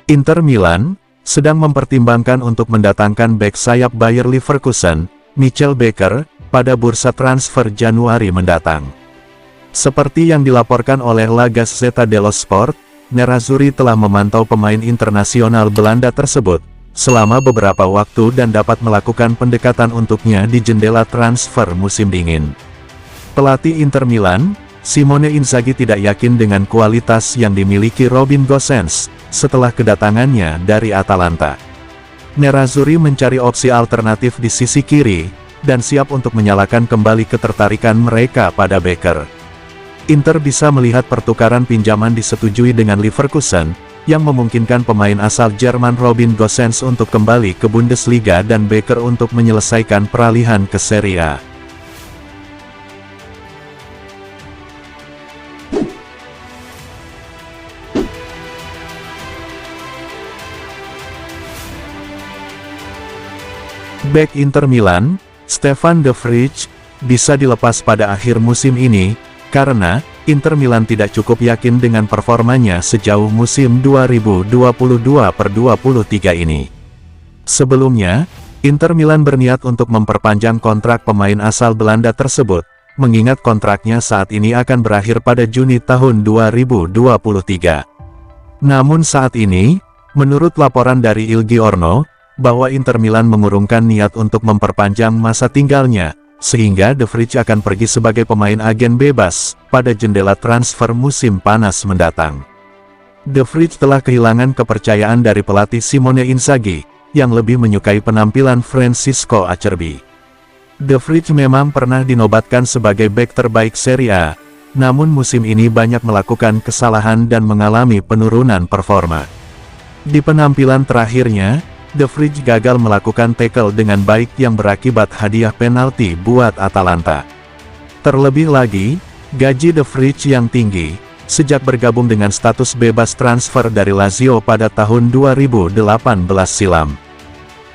Inter Milan sedang mempertimbangkan untuk mendatangkan bek sayap Bayer Leverkusen, Michael Becker, pada bursa transfer Januari mendatang. Seperti yang dilaporkan oleh La Gazzetta dello Sport, Nerazzurri telah memantau pemain internasional Belanda tersebut selama beberapa waktu dan dapat melakukan pendekatan untuknya di jendela transfer musim dingin. Pelatih Inter Milan, Simone Inzaghi tidak yakin dengan kualitas yang dimiliki Robin Gosens setelah kedatangannya dari Atalanta. Nerazzurri mencari opsi alternatif di sisi kiri, dan siap untuk menyalakan kembali ketertarikan mereka pada Becker. Inter bisa melihat pertukaran pinjaman disetujui dengan Leverkusen, yang memungkinkan pemain asal Jerman Robin Gosens untuk kembali ke Bundesliga dan Becker untuk menyelesaikan peralihan ke Serie A. Bek Inter Milan, Stefan de Vrij, bisa dilepas pada akhir musim ini, karena Inter Milan tidak cukup yakin dengan performanya sejauh musim 2022-23 ini. Sebelumnya, Inter Milan berniat untuk memperpanjang kontrak pemain asal Belanda tersebut, mengingat kontraknya saat ini akan berakhir pada Juni tahun 2023. Namun saat ini, menurut laporan dari Il Giorno, bahwa Inter Milan mengurungkan niat untuk memperpanjang masa tinggalnya, sehingga De Vrij akan pergi sebagai pemain agen bebas pada jendela transfer musim panas mendatang. De Vrij telah kehilangan kepercayaan dari pelatih Simone Inzaghi, yang lebih menyukai penampilan Francisco Acerbi. De Vrij memang pernah dinobatkan sebagai bek terbaik Serie A, namun musim ini banyak melakukan kesalahan dan mengalami penurunan performa. Di penampilan terakhirnya, De Vrij gagal melakukan tackle dengan baik yang berakibat hadiah penalti buat Atalanta. Terlebih lagi, gaji De Vrij yang tinggi, sejak bergabung dengan status bebas transfer dari Lazio pada tahun 2018 silam.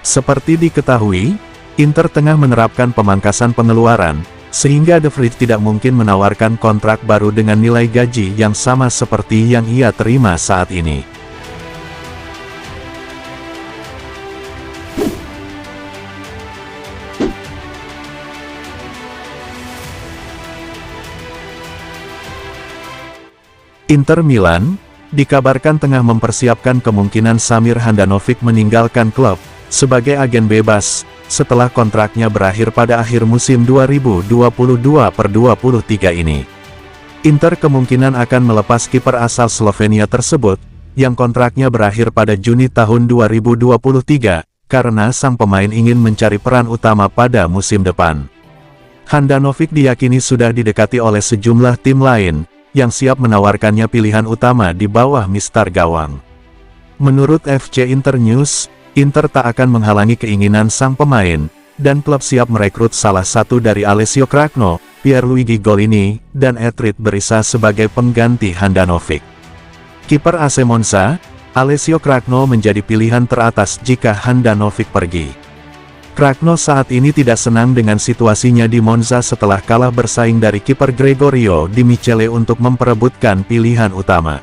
Seperti diketahui, Inter tengah menerapkan pemangkasan pengeluaran, sehingga De Vrij tidak mungkin menawarkan kontrak baru dengan nilai gaji yang sama seperti yang ia terima saat ini. Inter Milan dikabarkan tengah mempersiapkan kemungkinan Samir Handanovic meninggalkan klub sebagai agen bebas setelah kontraknya berakhir pada akhir musim 2022-23 ini. Inter kemungkinan akan melepas kiper asal Slovenia tersebut, yang kontraknya berakhir pada Juni tahun 2023, karena sang pemain ingin mencari peran utama pada musim depan. Handanovic diyakini sudah didekati oleh sejumlah tim lain, yang siap menawarkannya pilihan utama di bawah mistar gawang. Menurut FC Inter News, Inter tak akan menghalangi keinginan sang pemain, dan klub siap merekrut salah satu dari Alessio Cragno, Pierluigi Golini, dan Etrit Berisa sebagai pengganti Handanovic. Kiper AC Monza, Alessio Cragno menjadi pilihan teratas jika Handanovic pergi. Cragno saat ini tidak senang dengan situasinya di Monza setelah kalah bersaing dari kiper Gregorio Di Michele untuk memperebutkan pilihan utama.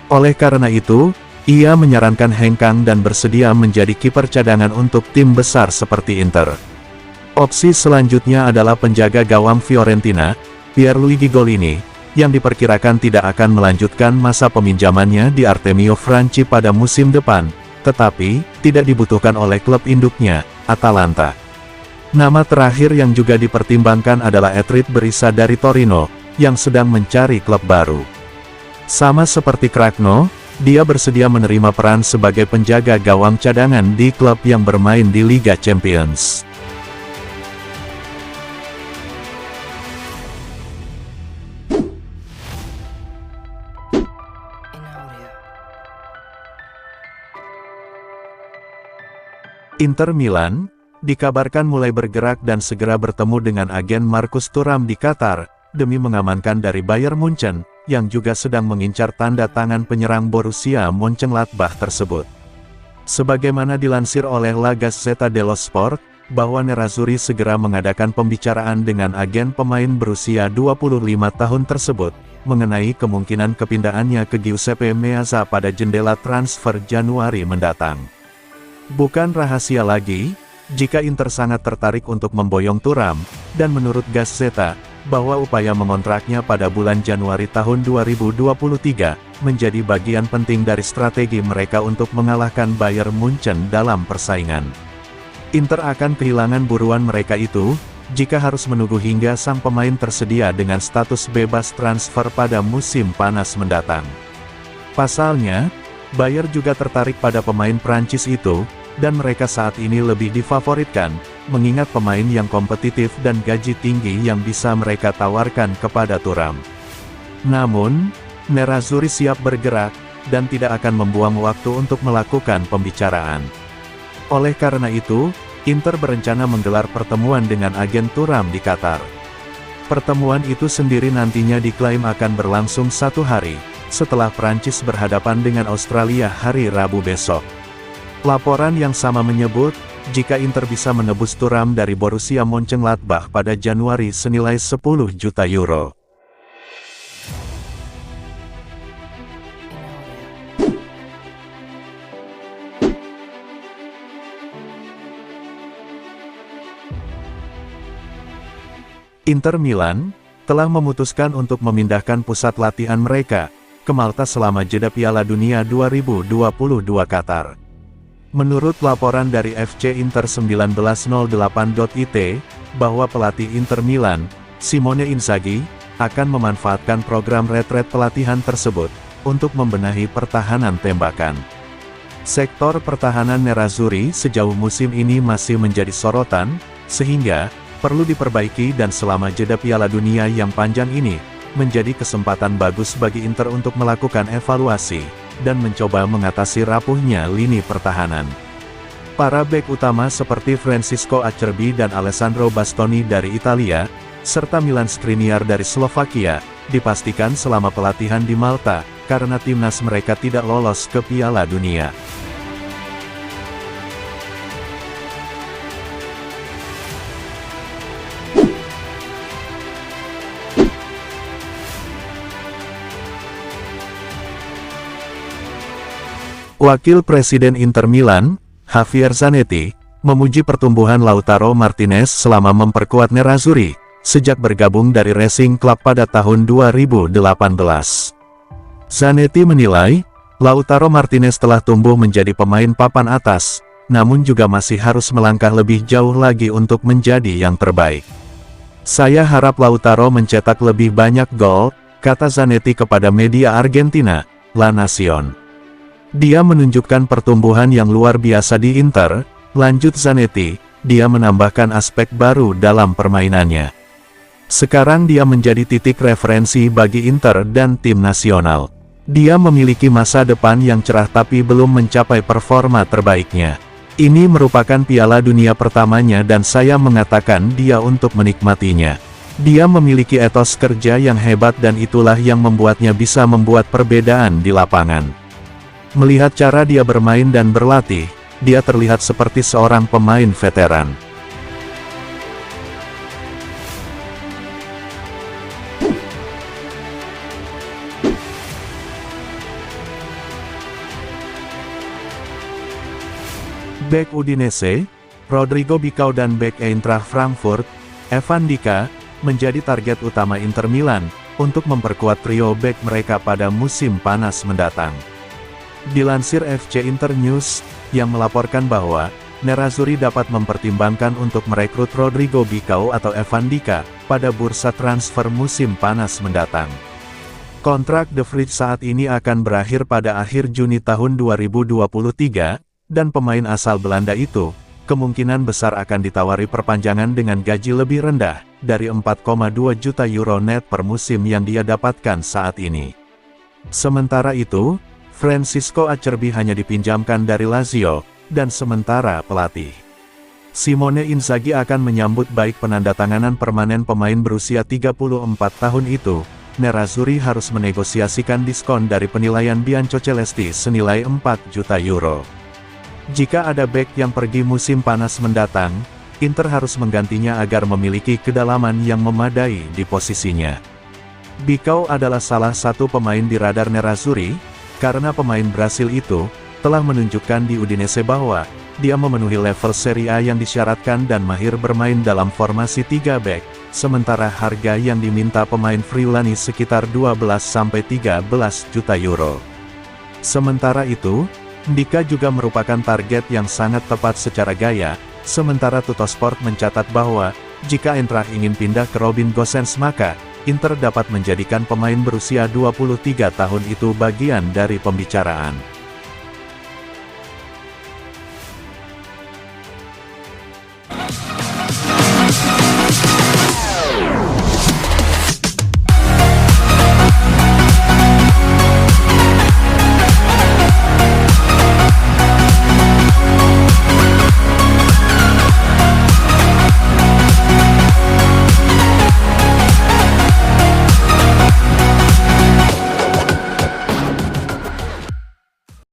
Oleh karena itu, ia menyarankan hengkang dan bersedia menjadi kiper cadangan untuk tim besar seperti Inter. Opsi selanjutnya adalah penjaga gawang Fiorentina, Pierluigi Golini, yang diperkirakan tidak akan melanjutkan masa peminjamannya di Artemio Franchi pada musim depan, tetapi tidak dibutuhkan oleh klub induknya, Atalanta. Nama terakhir yang juga dipertimbangkan adalah Etrit Berisa dari Torino, yang sedang mencari klub baru. Sama seperti Cragno, dia bersedia menerima peran sebagai penjaga gawang cadangan di klub yang bermain di Liga Champions. Inter Milan dikabarkan mulai bergerak dan segera bertemu dengan agen Marcus Thuram di Qatar, demi mengamankan dari Bayern Munchen, yang juga sedang mengincar tanda tangan penyerang Borussia Mönchengladbach tersebut. Sebagaimana dilansir oleh La Gazzetta dello Sport, bahwa Nerazzurri segera mengadakan pembicaraan dengan agen pemain berusia 25 tahun tersebut, mengenai kemungkinan kepindahannya ke Giuseppe Meazza pada jendela transfer Januari mendatang. Bukan rahasia lagi, jika Inter sangat tertarik untuk memboyong Thuram, dan menurut Gazzetta, bahwa upaya mengontraknya pada bulan Januari tahun 2023, menjadi bagian penting dari strategi mereka untuk mengalahkan Bayern Munchen dalam persaingan. Inter akan kehilangan buruan mereka itu, jika harus menunggu hingga sang pemain tersedia dengan status bebas transfer pada musim panas mendatang. Pasalnya, Bayern juga tertarik pada pemain Prancis itu, dan mereka saat ini lebih difavoritkan, mengingat pemain yang kompetitif dan gaji tinggi yang bisa mereka tawarkan kepada Thuram. Namun, Nerazzurri siap bergerak, dan tidak akan membuang waktu untuk melakukan pembicaraan. Oleh karena itu, Inter berencana menggelar pertemuan dengan agen Thuram di Qatar. Pertemuan itu sendiri nantinya diklaim akan berlangsung 1 hari, setelah Prancis berhadapan dengan Australia hari Rabu besok. Laporan yang sama menyebut, jika Inter bisa menebus Thuram dari Borussia Mönchengladbach pada Januari senilai 10 juta euro. Inter Milan telah memutuskan untuk memindahkan pusat latihan mereka ke Malta selama jeda Piala Dunia 2022 Qatar. Menurut laporan dari FC Inter 1908.it, bahwa pelatih Inter Milan, Simone Inzaghi, akan memanfaatkan program retret pelatihan tersebut untuk membenahi pertahanan tembakan. Sektor pertahanan Nerazzurri sejauh musim ini masih menjadi sorotan, sehingga perlu diperbaiki, dan selama jeda Piala Dunia yang panjang ini, menjadi kesempatan bagus bagi Inter untuk melakukan evaluasi, dan mencoba mengatasi rapuhnya lini pertahanan. Para bek utama seperti Francesco Acerbi dan Alessandro Bastoni dari Italia, serta Milan Skriniar dari Slovakia, dipastikan selama pelatihan di Malta, karena timnas mereka tidak lolos ke Piala Dunia. Wakil Presiden Inter Milan, Javier Zanetti, memuji pertumbuhan Lautaro Martinez selama memperkuat Nerazzurri, sejak bergabung dari Racing Club pada tahun 2018. Zanetti menilai, Lautaro Martinez telah tumbuh menjadi pemain papan atas, namun juga masih harus melangkah lebih jauh lagi untuk menjadi yang terbaik. Saya harap Lautaro mencetak lebih banyak gol, kata Zanetti kepada media Argentina, La Nación. Dia menunjukkan pertumbuhan yang luar biasa di Inter, lanjut Zanetti, dia menambahkan aspek baru dalam permainannya. Sekarang dia menjadi titik referensi bagi Inter dan tim nasional. Dia memiliki masa depan yang cerah tapi belum mencapai performa terbaiknya. Ini merupakan Piala Dunia pertamanya dan saya mengatakan dia untuk menikmatinya. Dia memiliki etos kerja yang hebat dan itulah yang membuatnya bisa membuat perbedaan di lapangan. Melihat cara dia bermain dan berlatih, dia terlihat seperti seorang pemain veteran. Bek Udinese, Rodrigo Bicao dan bek Eintracht Frankfurt, Evan Dika, menjadi target utama Inter Milan, untuk memperkuat trio bek mereka pada musim panas mendatang. Dilansir FC Inter News, yang melaporkan bahwa, Nerazzurri dapat mempertimbangkan untuk merekrut Rodrigo Bicao atau Evan Dika, pada bursa transfer musim panas mendatang. Kontrak De Vrij saat ini akan berakhir pada akhir Juni tahun 2023, dan pemain asal Belanda itu, kemungkinan besar akan ditawari perpanjangan dengan gaji lebih rendah, dari 4,2 juta euro net per musim yang dia dapatkan saat ini. Sementara itu, Francisco Acerbi hanya dipinjamkan dari Lazio, dan sementara pelatih Simone Inzaghi akan menyambut baik penandatanganan permanen pemain berusia 34 tahun itu. Nerazzurri harus menegosiasikan diskon dari penilaian Biancocelesti senilai 4 juta euro. Jika ada bek yang pergi musim panas mendatang, Inter harus menggantinya agar memiliki kedalaman yang memadai di posisinya. Bicao adalah salah satu pemain di radar Nerazzurri, karena pemain Brasil itu telah menunjukkan di Udinese bahwa dia memenuhi level Serie A yang disyaratkan dan mahir bermain dalam formasi 3 back, sementara harga yang diminta pemain Friulani sekitar 12-13 juta euro. Sementara itu, Ndicka juga merupakan target yang sangat tepat secara gaya, sementara Tuttosport mencatat bahwa jika Eintracht ingin pindah ke Robin Gosens maka Inter dapat menjadikan pemain berusia 23 tahun itu bagian dari pembicaraan.